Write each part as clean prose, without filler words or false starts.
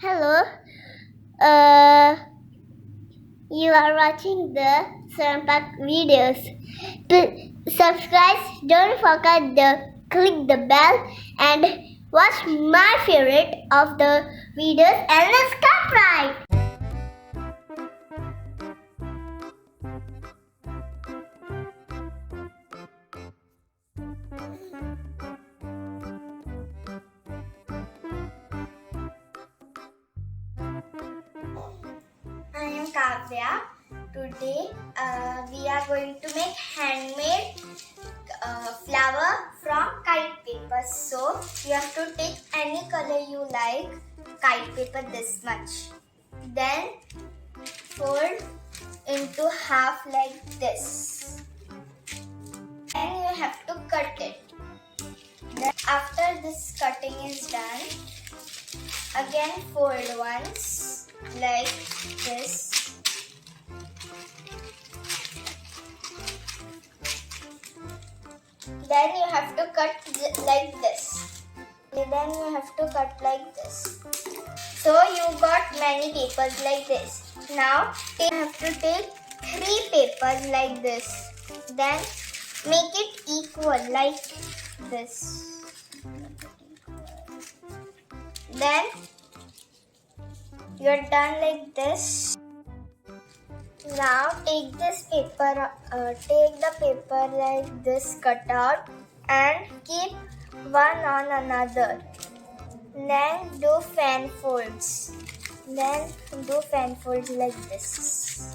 Hello. Uh, you are watching the Sarampak videos. Subscribe. Don't forget to click the bell and watch my favorite of the videos and subscribe. I am Kavya. Today we are going to make handmade flower from kite paper. So you have to take any color you like, kite paper this much. Then fold into half like this. And you have to cut it. Then after this cutting is done, again fold once like this. Then you have to cut like this. Then you have to cut like this. So you got many papers like this. Now you have to take 3 papers like this. Then make it equal like this. Then you're done like this. Now take this paper, take the paper like this cut out and keep one on another. Then do fan folds. Then do fan folds like this.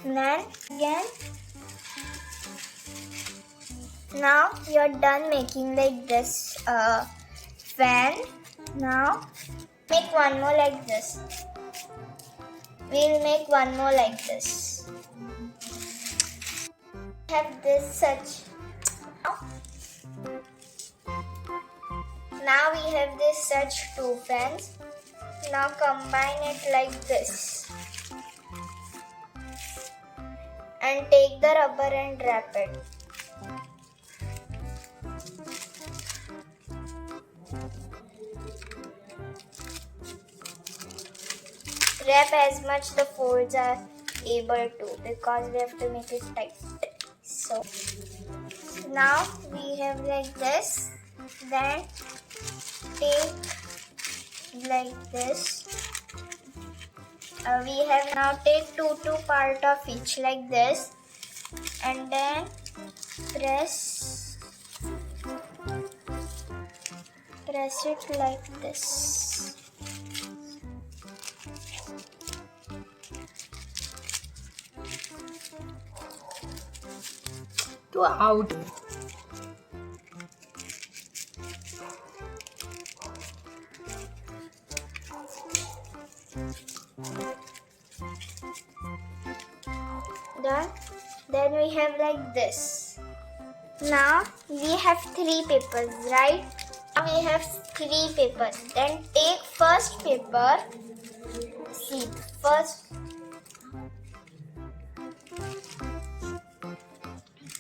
Then again. Now you're done making like this fan. Now make one more like this. We'll make one more like this. Have this such. Now we have this such 2 fans. Now combine it like this. And take the rubber and wrap it. Wrap as much the folds are able to because we have to make it tight. So now we have like this. Then take like this. We have now take two part of each like this, and then press it like this. To out. Done. Then we have like this. Now we have 3 papers, right? Now we have 3 papers. Then take first paper. See,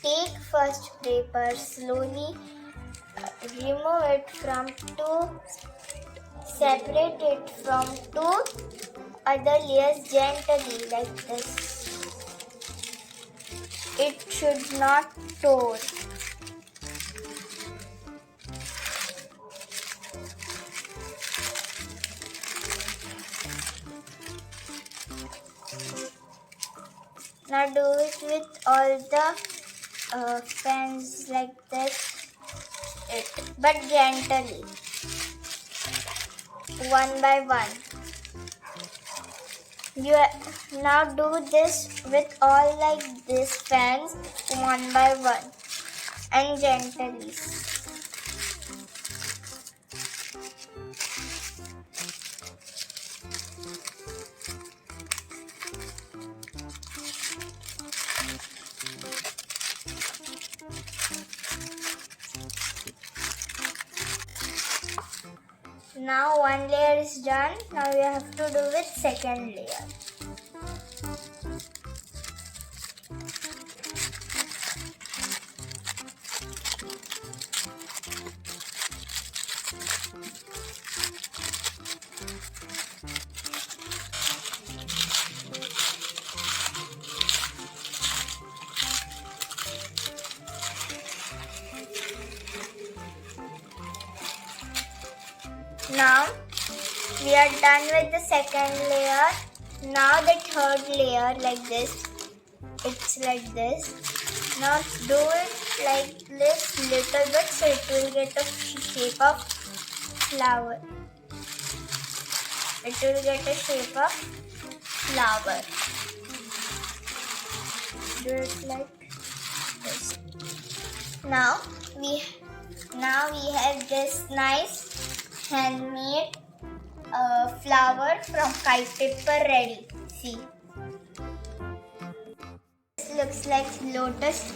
take first paper slowly. Remove it from 2. Separate it from 2 other layers gently like this. It should not tear. Now do it with all the fans like this, but gently. one by one. You now do this with all like these fans one by one and gently. Now one layer is done. Now we have to do with second layer. Now we are done with the second layer. Now the third layer like this. It's like this. Now do it like this little bit so it will get a shape of flower. It will get a shape of flower. Do it like this. Now we have this nice handmade flower from kite paper ready. See, this looks like lotus.